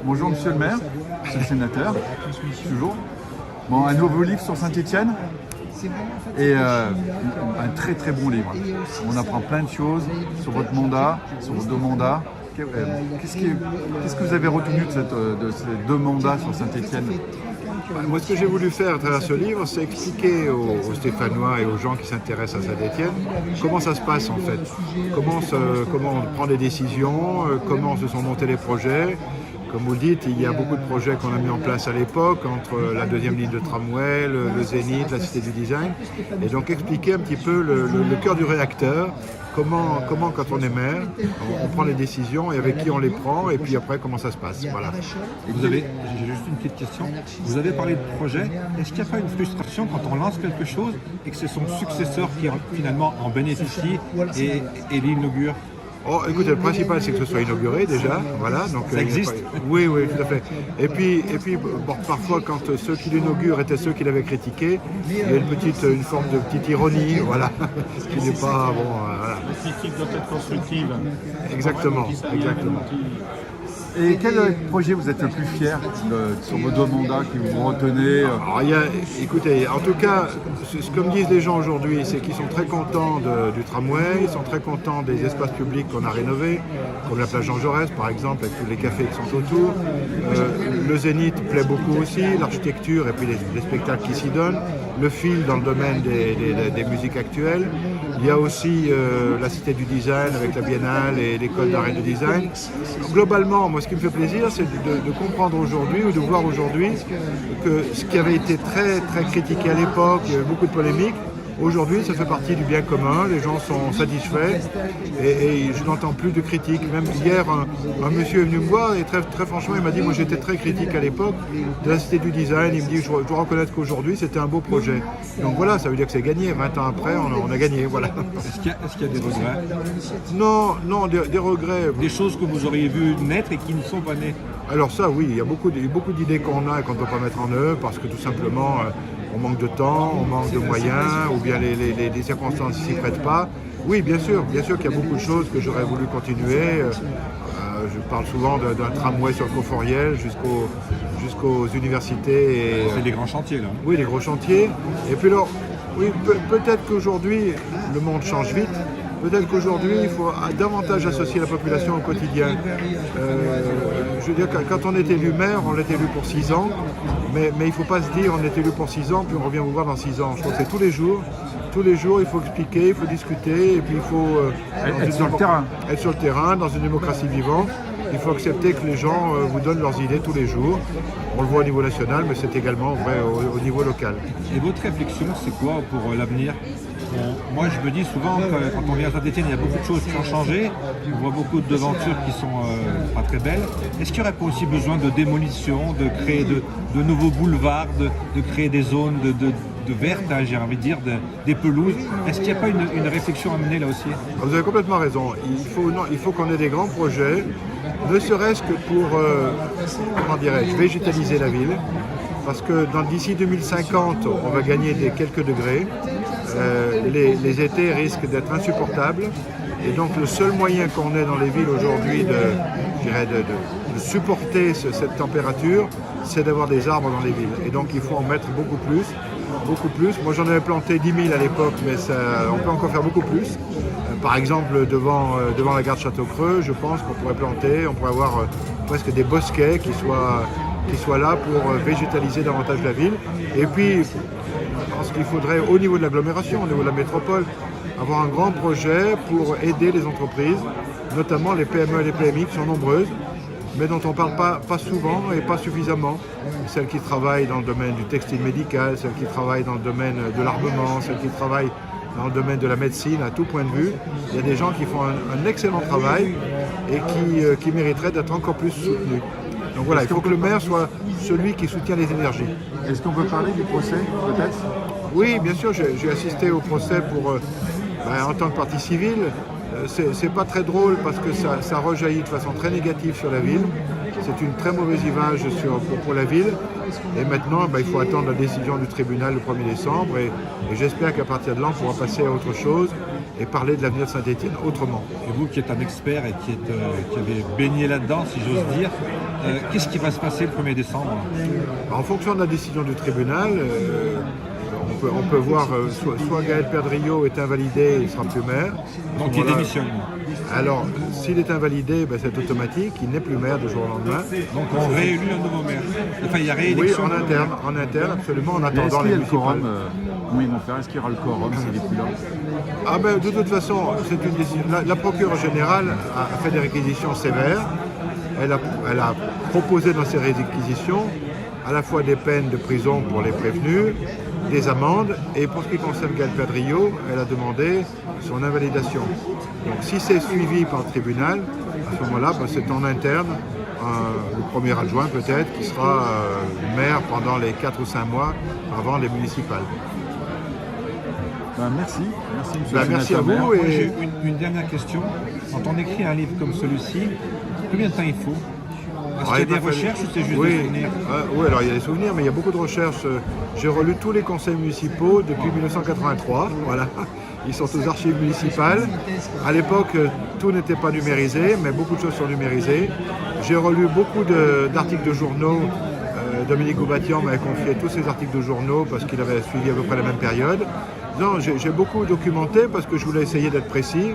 Bonjour Monsieur le maire, Monsieur le sénateur, toujours. Bon, un nouveau livre sur Saint-Étienne et un très très bon livre. On apprend plein de choses sur votre mandat, sur vos deux mandats. Qu'est-ce que vous avez retenu de ces deux mandats sur Saint-Étienne? Moi, ce que j'ai voulu faire à travers ce livre, c'est expliquer aux Stéphanois et aux gens qui s'intéressent à Saint-Étienne comment ça se passe en fait, comment on prend des décisions, comment se sont montés les projets. Comme vous le dites, il y a beaucoup de projets qu'on a mis en place à l'époque, entre la deuxième ligne de tramway, le Zénith, la Cité du Design, et donc expliquer un petit peu le cœur du réacteur, comment quand on est maire, on prend les décisions et avec qui on les prend, et puis après comment ça se passe. Voilà. J'ai juste une petite question. Vous avez parlé de projet. Est-ce qu'il n'y a pas une frustration quand on lance quelque chose et que c'est son successeur qui finalement en bénéficie et l'inaugure? Oh, écoutez, le principal c'est que ce soit inauguré déjà, voilà. Donc, ça existe. Oui, tout à fait. Et puis bon, parfois quand ceux qui l'inaugurent étaient ceux qui l'avaient critiqué, il y a une forme de petite ironie, voilà, qui n'est pas bon. Voilà. La critique doit être constructive. Exactement. Et quel projet vous êtes le plus fier sur vos deux mandats que vous retenez? Alors, écoutez, en tout cas, ce que me disent les gens aujourd'hui, c'est qu'ils sont très contents du tramway, ils sont très contents des espaces publics qu'on a rénovés, comme la plage Jean Jaurès par exemple, avec tous les cafés qui sont autour. Le Zénith plaît beaucoup aussi, l'architecture et puis les spectacles qui s'y donnent, le fil dans le domaine des musiques actuelles. Il y a aussi la Cité du Design avec la Biennale et l'école d'art et de design. Globalement, moi ce qui me fait plaisir, c'est de comprendre aujourd'hui ou de voir aujourd'hui que ce qui avait été très très critiqué à l'époque, il y avait beaucoup de polémiques. Aujourd'hui, ça fait partie du bien commun, les gens sont satisfaits et je n'entends plus de critiques. Même hier, un monsieur est venu me voir et très franchement, il m'a dit, moi j'étais très critique à l'époque de la Cité du Design. Il me dit, je dois reconnaître qu'aujourd'hui, c'était un beau projet. Donc voilà, ça veut dire que c'est gagné. 20 ans après, on a gagné, voilà. Est-ce qu'il y a des regrets? Non, des regrets. Des choses que vous auriez vues naître et qui ne sont pas nées? Alors ça, oui, il y a beaucoup d'idées qu'on a et qu'on ne peut pas mettre en œuvre parce que tout simplement, on manque de temps, on manque de moyens, ou bien les circonstances ne s'y prêtent pas. Oui, bien sûr qu'il y a beaucoup de choses que j'aurais voulu continuer. Je parle souvent d'un tramway sur le Conforiel jusqu'aux universités. C'est des grands chantiers là. Oui, les gros chantiers. Et puis alors, oui, peut-être qu'aujourd'hui, le monde change vite. Peut-être qu'aujourd'hui, il faut davantage associer la population au quotidien. Je veux dire, quand on est élu maire, on est élu pour 6 ans, mais il ne faut pas se dire on est élu pour 6 ans, puis on revient vous voir dans 6 ans. Je crois que c'est tous les jours. Tous les jours, il faut expliquer, il faut discuter, et puis il faut être sur le terrain. Être sur le terrain, dans une démocratie vivante. Il faut accepter que les gens vous donnent leurs idées tous les jours. On le voit au niveau national, mais c'est également vrai au niveau local. Et votre réflexion, c'est quoi pour l'avenir? Moi, je me dis souvent que quand on vient à Saint-Étienne, il y a beaucoup de choses qui ont changé. On voit beaucoup de devantures qui sont pas très belles. Est-ce qu'il n'y aurait pas aussi besoin de démolition, de créer de nouveaux boulevards, de créer des zones de vertes, hein, j'ai envie de dire, des pelouses? Est-ce qu'il n'y a pas une réflexion à mener là aussi? Vous avez complètement raison. Il faut qu'on ait des grands projets, ne serait-ce que pour, végétaliser la ville. Parce que d'ici 2050, on va gagner quelques degrés. Les étés risquent d'être insupportables. Et donc le seul moyen qu'on ait dans les villes aujourd'hui de supporter cette température, c'est d'avoir des arbres dans les villes. Et donc il faut en mettre beaucoup plus. Moi j'en avais planté 10 000 à l'époque, mais on peut encore faire beaucoup plus. Par exemple, devant la gare de Château-Creux, je pense qu'on pourrait planter, on pourrait avoir presque des bosquets qui soient là pour végétaliser davantage la ville. Et puis, je pense qu'il faudrait, au niveau de l'agglomération, au niveau de la métropole, avoir un grand projet pour aider les entreprises, notamment les PME et les PMI qui sont nombreuses, mais dont on ne parle pas souvent et pas suffisamment. Celles qui travaillent dans le domaine du textile médical, celles qui travaillent dans le domaine de l'armement, celles qui travaillent dans le domaine de la médecine, à tout point de vue. Il y a des gens qui font un excellent travail et qui mériteraient d'être encore plus soutenus. Donc voilà, il faut que le maire soit celui qui soutient les énergies. Est-ce qu'on peut parler du procès, peut-être? Oui, bien sûr, j'ai assisté au procès en tant que partie civile. C'est pas très drôle parce que ça rejaillit de façon très négative sur la ville. c'est une très mauvaise image pour la ville. Et maintenant, il faut attendre la décision du tribunal le 1er décembre. Et j'espère qu'à partir de là, on pourra passer à autre chose et parler de l'avenir de Saint-Étienne autrement. Et vous qui êtes un expert et qui avez baigné là-dedans, si j'ose dire, qu'est-ce qui va se passer le 1er décembre? En fonction de la décision du tribunal, on peut voir soit Gaël Perdriau est invalidé, il ne sera plus maire. Donc il démissionne. Alors, s'il est invalidé, c'est automatique, il n'est plus maire du jour au lendemain. Donc on réélit un nouveau maire. Enfin, il y a réélection. Oui, en interne, absolument, en Est-ce attendant qu'il y les a le quorum municipales. Comment ils vont faire? Est-ce qu'il y aura le quorum s'il n'est plus là? De toute façon, c'est une décision. La procureure générale a fait des réquisitions sévères. Elle a proposé dans ces réquisitions à la fois des peines de prison pour les prévenus, des amendes, et pour ce qui concerne Gaël Perdriau, elle a demandé son invalidation. Donc si c'est suivi par le tribunal, à ce moment-là, c'est en interne, le premier adjoint peut-être, qui sera maire pendant les 4 ou 5 mois avant les municipales. Merci monsieur le Merci à sénateur vous. maire. Moi, j'ai une dernière question. Quand on écrit un livre comme celui-ci, combien de temps il faut? Est-ce qu'il y a des recherches ou c'est juste des souvenirs? Oui, alors il y a des souvenirs, mais il y a beaucoup de recherches. J'ai relu tous les conseils municipaux depuis 1983. Voilà. Ils sont aux archives municipales. À l'époque, tout n'était pas numérisé, mais beaucoup de choses sont numérisées. J'ai relu beaucoup d'articles de journaux. Dominique Goubatian m'avait confié tous ces articles de journaux parce qu'il avait suivi à peu près la même période. Non, j'ai beaucoup documenté parce que je voulais essayer d'être précis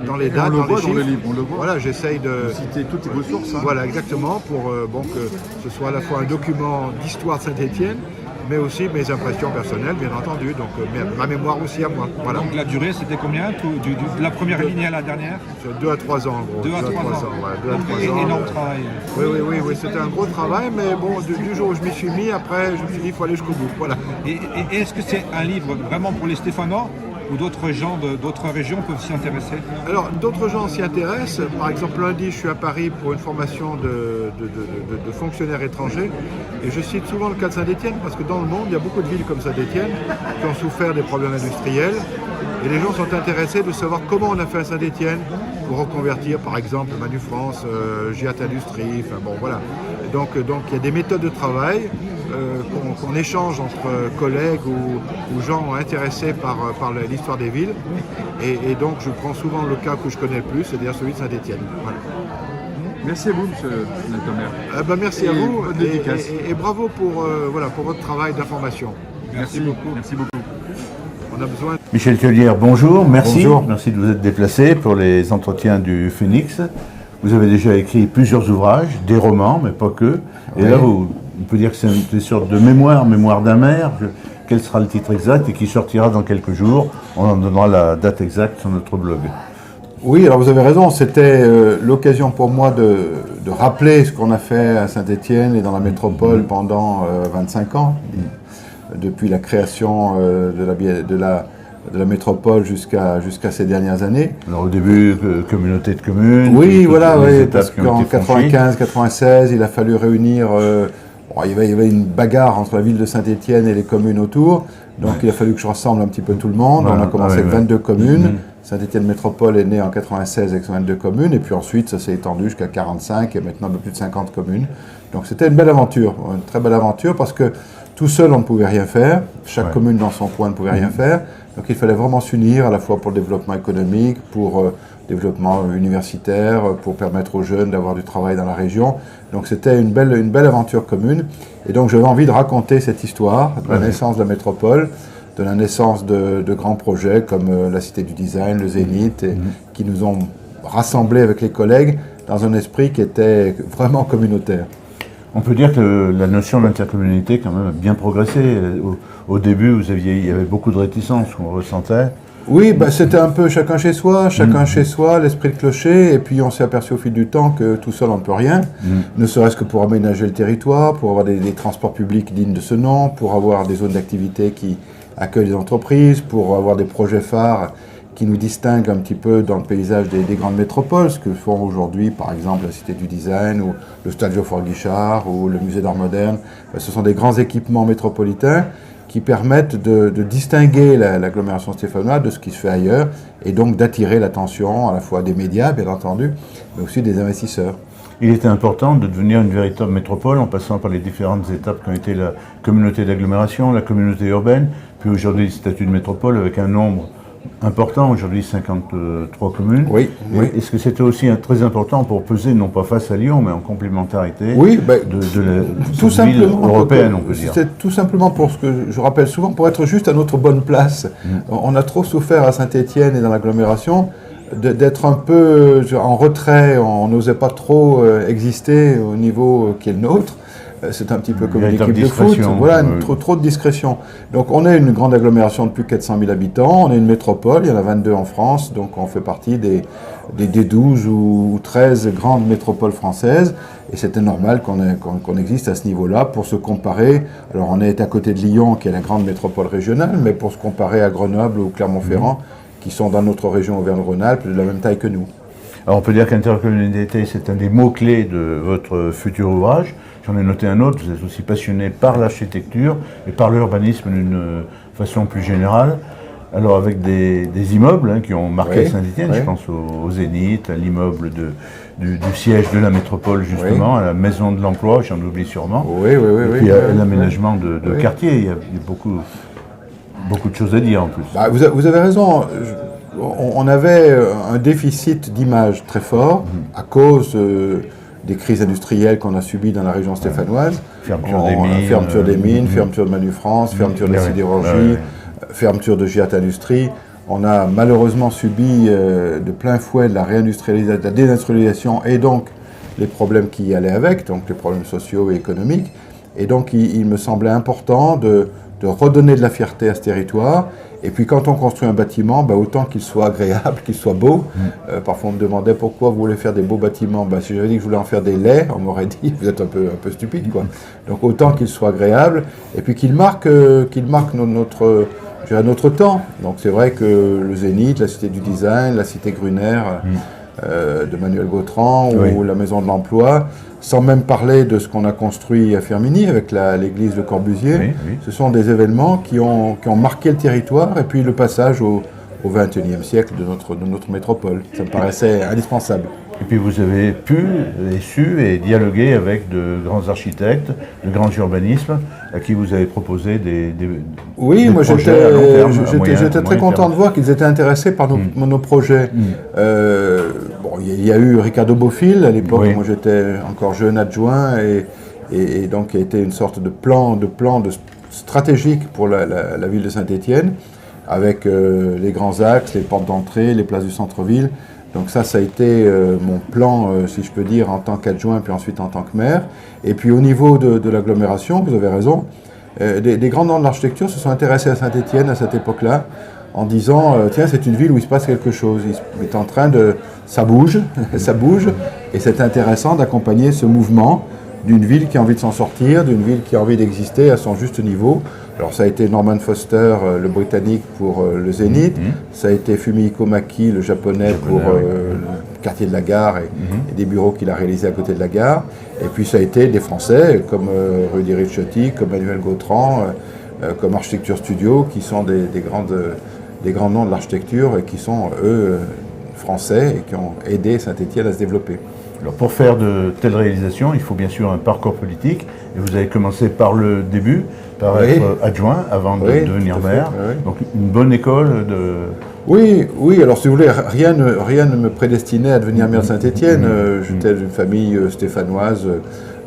dans les dates, on le dans voit les dans chiffres. le livre, on le voit. Voilà, j'essaye de Citer toutes les ressources. Voilà, exactement, pour que ce soit à la fois un document d'histoire de Saint-Étienne, mais aussi mes impressions personnelles, bien entendu, donc ma mémoire aussi à moi. Voilà. Donc la durée, c'était combien de la première ligne à la dernière? 2 à 3 ans, en gros. 2 à 3 ans. Ouais, 2 à 3 ans. Énorme travail. Oui, c'était un gros travail, mais bon, du jour où je m'y suis mis, après, je me suis dit, il faut aller jusqu'au bout. Voilà. Et est-ce que c'est un livre vraiment pour les Stéphanois ou d'autres gens d'autres régions peuvent s'y intéresser? Alors, d'autres gens s'y intéressent. Par exemple, lundi, je suis à Paris pour une formation de fonctionnaires étrangers. Et je cite souvent le cas de Saint-Étienne, parce que dans le monde, il y a beaucoup de villes comme Saint-Étienne qui ont souffert des problèmes industriels. Et les gens sont intéressés de savoir comment on a fait à Saint-Étienne pour reconvertir, par exemple, Manu France, Giat Industrie, enfin bon, voilà. Et donc, il y a des méthodes de travail qu'on échange entre collègues ou gens intéressés par l'histoire des villes. Et donc, je prends souvent le cas que je connais le plus, c'est-à-dire celui de Saint-Étienne. Voilà. Merci à vous, monsieur le sénateur maire. Merci à vous bonne dédicace. et bravo pour votre travail d'information. Merci beaucoup. Merci beaucoup. On a besoin. Michel Thiollière, bonjour, merci. Bonjour. Merci de vous être déplacé pour les entretiens du Phénix. Vous avez déjà écrit plusieurs ouvrages, des romans, mais pas que. Et Oui. là, on peut dire que c'est une sorte de mémoire d'un maire. Quel sera le titre exact et qui sortira dans quelques jours? On en donnera la date exacte sur notre blog. Oui, alors vous avez raison, c'était l'occasion pour moi de rappeler ce qu'on a fait à Saint-Étienne et dans la métropole pendant 25 ans, depuis la création de la métropole jusqu'à ces dernières années. Alors au début, communauté de communes. Oui, puis voilà, toutes les oui, étapes parce qui ont qu'en été franchies. 95-96, il a fallu réunir... il y avait une bagarre entre la ville de Saint-Étienne et les communes autour, donc il a fallu que je rassemble un petit peu tout le monde. Voilà, on a commencé avec ouais. 22 communes. Saint-Étienne Métropole est né en 96 avec 22 communes, et puis ensuite ça s'est étendu jusqu'à 45 et maintenant un peu plus de 50 communes. Donc c'était une belle aventure, une très belle aventure, parce que tout seul on ne pouvait rien faire, chaque commune dans son coin ne pouvait rien faire, donc il fallait vraiment s'unir à la fois pour le développement économique, pour le développement universitaire, pour permettre aux jeunes d'avoir du travail dans la région. Donc c'était une belle aventure commune, et donc j'avais envie de raconter cette histoire de la naissance de la métropole, de la naissance de grands projets comme la Cité du Design, le Zénith, et qui nous ont rassemblés avec les collègues dans un esprit qui était vraiment communautaire. On peut dire que la notion d'intercommunalité quand même a bien progressé. Au début, il y avait beaucoup de réticences qu'on ressentait. Oui, c'était un peu chacun chez soi, l'esprit de clocher, et puis on s'est aperçu au fil du temps que tout seul on ne peut rien, ne serait-ce que pour aménager le territoire, pour avoir des transports publics dignes de ce nom, pour avoir des zones d'activité qui accueillent les entreprises, pour avoir des projets phares qui nous distinguent un petit peu dans le paysage des grandes métropoles, ce que font aujourd'hui par exemple la Cité du Design ou le Stade Geoffroy-Guichard ou le Musée d'Art Moderne. Ce sont des grands équipements métropolitains qui permettent de distinguer l'agglomération stéphanoise de ce qui se fait ailleurs, et donc d'attirer l'attention à la fois des médias, bien entendu, mais aussi des investisseurs. Il était important de devenir une véritable métropole en passant par les différentes étapes qui ont été la communauté d'agglomération, la communauté urbaine, puis aujourd'hui le statut de métropole avec un nombre important, aujourd'hui 53 communes. Oui, oui. Est-ce que c'était aussi très important pour peser, non pas face à Lyon, mais en complémentarité Oui, de la tout cette ville simplement, européenne, on peut dire. c'est tout simplement pour ce que je rappelle souvent, pour être juste à notre bonne place. On a trop souffert à Saint-Étienne et dans l'agglomération d'être un peu en retrait, on n'osait pas trop exister au niveau qui est le nôtre. C'est un petit peu comme une équipe de foot, voilà, trop de discrétion. Donc on est une grande agglomération de plus de 400 000 habitants, on est une métropole, il y en a 22 en France, donc on fait partie des 12 ou 13 grandes métropoles françaises, et c'était normal qu'on existe à ce niveau-là pour se comparer. Alors on est à côté de Lyon, qui est la grande métropole régionale, mais pour se comparer à Grenoble ou Clermont-Ferrand, qui sont dans notre région Auvergne-Rhône-Alpes, de la même taille que nous. Alors on peut dire qu'intercommunalité, c'est un des mots-clés de votre futur ouvrage. J'en ai noté un autre, vous êtes aussi passionné par l'architecture et par l'urbanisme d'une façon plus générale. Alors avec des immeubles qui ont marqué Saint-Étienne, je pense au Zénith, à l'immeuble du siège de la métropole justement, à la maison de l'emploi, j'en oublie sûrement. Et puis à l'aménagement de quartier, il y a beaucoup de choses à dire en plus. Bah, vous avez raison. On avait un déficit d'image très fort à cause des crises industrielles qu'on a subies dans la région stéphanoise. Fermeture des mines, fermeture de Manufrance, fermeture de la sidérurgie, fermeture de Giat Industrie. On a malheureusement subi de plein fouet de la désindustrialisation et donc les problèmes qui y allaient avec, donc les problèmes sociaux et économiques. Et donc il me semblait important de redonner de la fierté à ce territoire. Et puis quand on construit un bâtiment, autant qu'il soit agréable, qu'il soit beau. Parfois on me demandait pourquoi vous voulez faire des beaux bâtiments. Si j'avais dit que je voulais en faire des laids, on m'aurait dit vous êtes un peu stupide, quoi. Donc autant qu'il soit agréable et puis qu'il marque notre temps. Donc c'est vrai que le Zénith, la Cité du Design, la Cité Gruner de Manuel Gautran ou la Maison de l'Emploi, sans même parler de ce qu'on a construit à Firminy avec l'église de Corbusier. Ce sont des événements qui ont marqué le territoire et puis le passage au XXIe siècle de notre métropole. Ça me paraissait indispensable. Et puis vous avez pu et su et dialoguer avec de grands architectes, de grands urbanismes, à qui vous avez proposé des moi projets à long terme, j'étais très content de voir qu'ils étaient intéressés par nos projets. Il y a eu Ricardo Bofill à l'époque, où moi j'étais encore jeune adjoint et donc qui a été une sorte de plan stratégique pour la ville de Saint-Étienne, avec les grands axes, les portes d'entrée, les places du centre-ville. Donc ça a été mon plan, si je peux dire, en tant qu'adjoint, puis ensuite en tant que maire. Et puis au niveau de l'agglomération, vous avez raison, des grands noms de l'architecture se sont intéressés à Saint-Étienne à cette époque-là, en disant, tiens, c'est une ville où il se passe quelque chose. Il est en train ça bouge, ça bouge, et c'est intéressant d'accompagner ce mouvement d'une ville qui a envie de s'en sortir, d'une ville qui a envie d'exister à son juste niveau. Alors ça a été Norman Foster, le Britannique, pour le Zénith, ça a été Fumihiko Maki, le Japonais, pour le quartier de la gare et des bureaux qu'il a réalisés à côté de la gare. Et puis ça a été des Français, comme Rudy Ricciotti, comme Manuel Gautran, comme Architecture Studio, qui sont des grands noms de l'architecture et qui sont, eux, français et qui ont aidé Saint-Étienne à se développer. Alors pour faire de telles réalisations, il faut bien sûr un parcours politique. Et vous avez commencé par le début, par être adjoint avant de devenir maire. Donc une bonne école de... Oui, alors si vous voulez, rien ne me prédestinait à devenir maire de Saint-Étienne. J'étais d'une famille stéphanoise,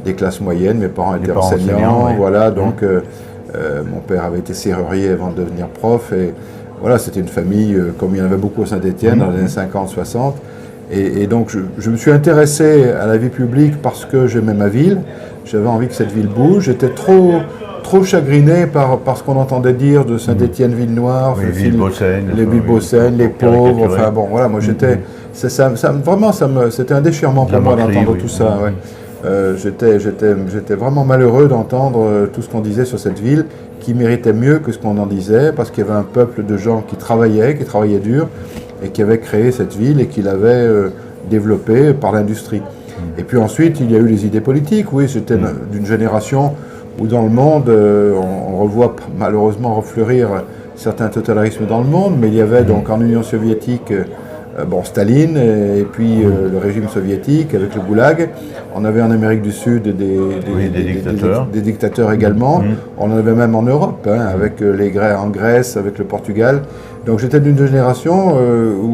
des classes moyennes, mes parents étaient enseignants. Voilà, donc mon père avait été serrurier avant de devenir prof. Et voilà, c'était une famille, comme il y en avait beaucoup à Saint-Étienne dans les années 50-60. Et donc je me suis intéressé à la vie publique parce que j'aimais ma ville, j'avais envie que cette ville bouge, j'étais trop chagriné par ce qu'on entendait dire de Saint-Étienne, ville noire, les villes Bossaines, les pauvres, enfin bon voilà, moi j'étais, c'était un déchirement pour moi d'entendre tout ça. J'étais vraiment malheureux d'entendre tout ce qu'on disait sur cette ville, qui méritait mieux que ce qu'on en disait, parce qu'il y avait un peuple de gens qui travaillaient dur, et qui avait créé cette ville et qui l'avait développée par l'industrie. Et puis ensuite, il y a eu les idées politiques. Oui, c'était d'une génération où dans le monde, on revoit malheureusement refleurir certains totalitarismes dans le monde, mais il y avait donc en Union soviétique Staline et puis le régime soviétique avec le goulag. On avait en Amérique du Sud des dictateurs également. On en avait même en Europe, avec en Grèce, avec le Portugal. Donc j'étais d'une génération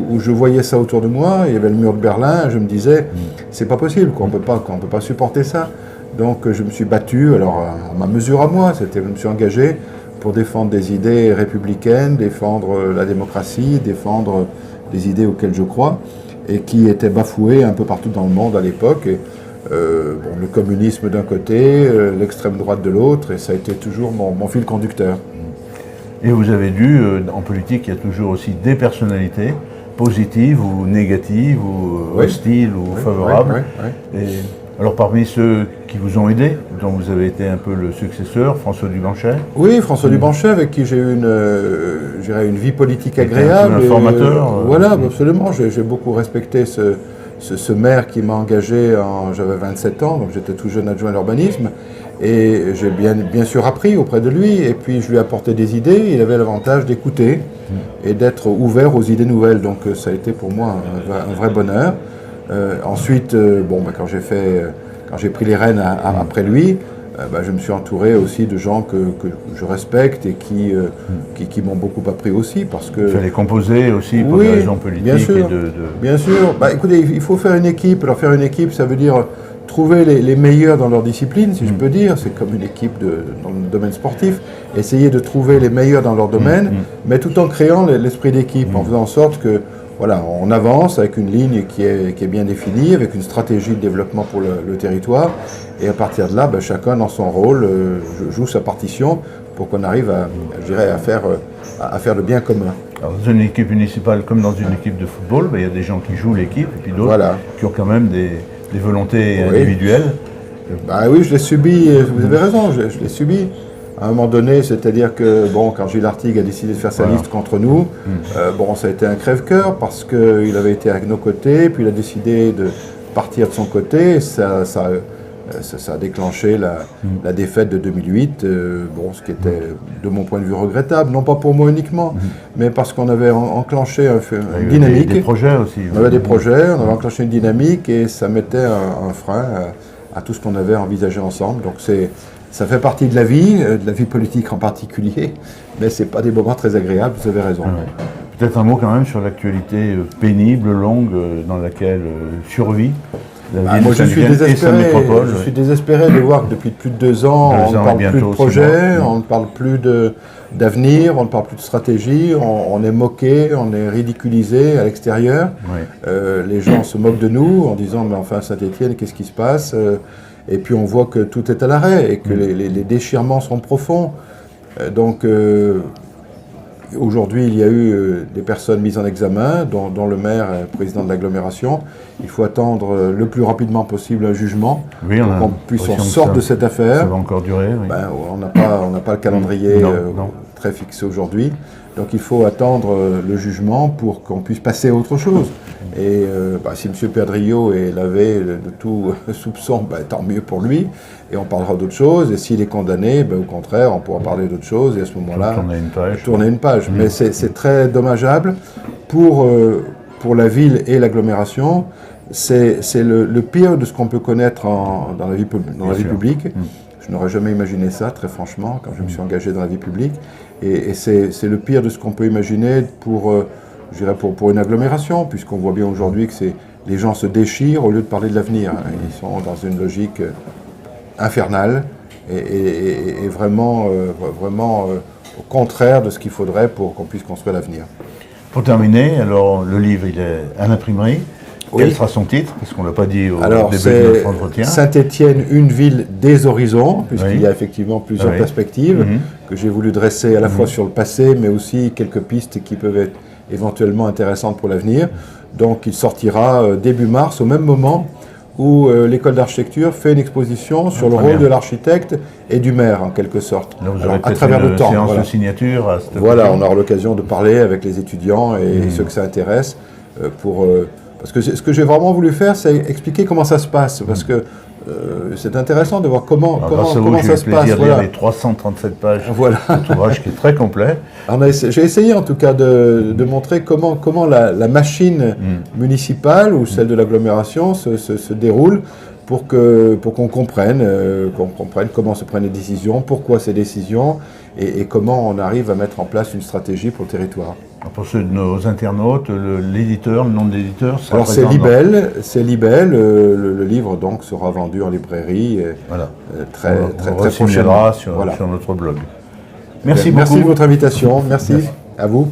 où je voyais ça autour de moi. Il y avait le mur de Berlin. Je me disais, c'est pas possible, qu'on peut pas supporter ça. Donc je me suis battu, alors à ma mesure à moi, je me suis engagé pour défendre des idées républicaines, défendre la démocratie, défendre des idées auxquelles je crois, et qui étaient bafouées un peu partout dans le monde à l'époque. Le communisme d'un côté, l'extrême droite de l'autre, et ça a été toujours mon fil conducteur. Et vous avez dû, en politique, il y a toujours aussi des personnalités, positives ou négatives, ou hostiles ou favorables. Et alors parmi ceux qui vous ont aidé, dont vous avez été un peu le successeur, François Dubanchet. Oui, François Dubanchet, avec qui j'ai eu une vie politique agréable. Un formateur. Voilà, absolument. J'ai beaucoup respecté ce maire qui m'a engagé, j'avais 27 ans, donc j'étais tout jeune adjoint à l'urbanisme. Et j'ai bien sûr appris auprès de lui, et puis je lui ai apporté des idées. Il avait l'avantage d'écouter et d'être ouvert aux idées nouvelles. Donc ça a été pour moi un vrai bonheur. Ensuite, quand j'ai pris les rênes après lui, je me suis entouré aussi de gens que je respecte et qui m'ont beaucoup appris aussi, parce que... Il fallait composer aussi pour des raisons politiques. Bien sûr, bien sûr. Écoutez, il faut faire une équipe. Alors faire une équipe, ça veut dire trouver les meilleurs dans leur discipline, si je peux dire. C'est comme une équipe dans le domaine sportif. Essayer de trouver les meilleurs dans leur domaine, mais tout en créant l'esprit d'équipe, en faisant en sorte que on avance avec une ligne qui est bien définie, avec une stratégie de développement pour le territoire. Et à partir de là, chacun dans son rôle joue sa partition pour qu'on arrive à faire le bien commun. Alors, dans une équipe municipale comme dans une équipe de football, il y a des gens qui jouent l'équipe et puis d'autres qui ont quand même des volontés individuelles. Oui, je l'ai subi, vous avez raison, je l'ai subi. À un moment donné, c'est-à-dire que, quand Gilles Artigue a décidé de faire sa liste contre nous, ça a été un crève-cœur parce qu'il avait été avec nos côtés, puis il a décidé de partir de son côté. Ça a déclenché la défaite de 2008, ce qui était, de mon point de vue, regrettable, non pas pour moi uniquement, mais parce qu'on avait enclenché une dynamique. Des projets aussi. On avait des projets, on avait enclenché une dynamique et ça mettait un frein à tout ce qu'on avait envisagé ensemble. Donc ça fait partie de la vie politique en particulier, mais ce n'est pas des moments très agréables, vous avez raison. Peut-être un mot quand même sur l'actualité pénible, longue, dans laquelle survit la ville je suis désespéré de voir que depuis plus de 2 ans, on ne parle plus de projet, on ne parle plus d'avenir, on ne parle plus de stratégie, on est moqué, on est ridiculisé à l'extérieur. Les gens se moquent de nous en disant « mais enfin Saint-Étienne, qu'est-ce qui se passe ?» Et puis on voit que tout est à l'arrêt et que les déchirements sont profonds. Donc aujourd'hui, il y a eu des personnes mises en examen, dont le maire est président de l'agglomération. Il faut attendre le plus rapidement possible un jugement pour qu'on sorte de cette affaire. Ça va encore durer. On n'a pas le calendrier très fixé aujourd'hui. Donc il faut attendre le jugement pour qu'on puisse passer à autre chose. Et si M. Perdriau est lavé de tout soupçon, tant mieux pour lui. Et on parlera d'autre chose. Et s'il est condamné, au contraire, on pourra parler d'autre chose. Et à ce moment-là, tourner une page. Mais c'est très dommageable pour la ville et l'agglomération. C'est le pire de ce qu'on peut connaître dans la vie publique. Je n'aurais jamais imaginé ça, très franchement, quand je me suis engagé dans la vie publique. Et c'est le pire de ce qu'on peut imaginer pour une agglomération, puisqu'on voit bien aujourd'hui que les gens se déchirent au lieu de parler de l'avenir. Ils sont dans une logique infernale et vraiment au contraire de ce qu'il faudrait pour qu'on puisse construire l'avenir. Pour terminer, alors le livre il est à l'imprimerie. Quel sera son titre? Parce qu'on ne l'a pas dit au début de notre entretien. Saint-Étienne, une ville des horizons, puisqu'il y a effectivement plusieurs perspectives que j'ai voulu dresser à la fois sur le passé, mais aussi quelques pistes qui peuvent être éventuellement intéressantes pour l'avenir. Donc il sortira début mars, au même moment où l'école d'architecture fait une exposition sur le rôle de l'architecte et du maire, en quelque sorte. Là, vous aurez à travers le temps. Séance de signature à cette on aura l'occasion de parler avec les étudiants et ceux que ça intéresse pour Parce que ce que j'ai vraiment voulu faire, c'est expliquer comment ça se passe, parce que c'est intéressant de voir comment ça se passe. J'ai eu le plaisir de lire les 337 pages de cet ouvrage qui est très complet. J'ai essayé en tout cas de montrer comment la machine municipale ou celle de l'agglomération se déroule pour qu'on comprenne comment se prennent les décisions, pourquoi ces décisions et comment on arrive à mettre en place une stratégie pour le territoire. Pour ceux de nos internautes, l'éditeur, le nom de l'éditeur, alors c'est Libelle, le livre donc sera vendu en librairie voilà. très prochainement sur notre blog. Merci beaucoup. Merci de votre invitation, merci à vous.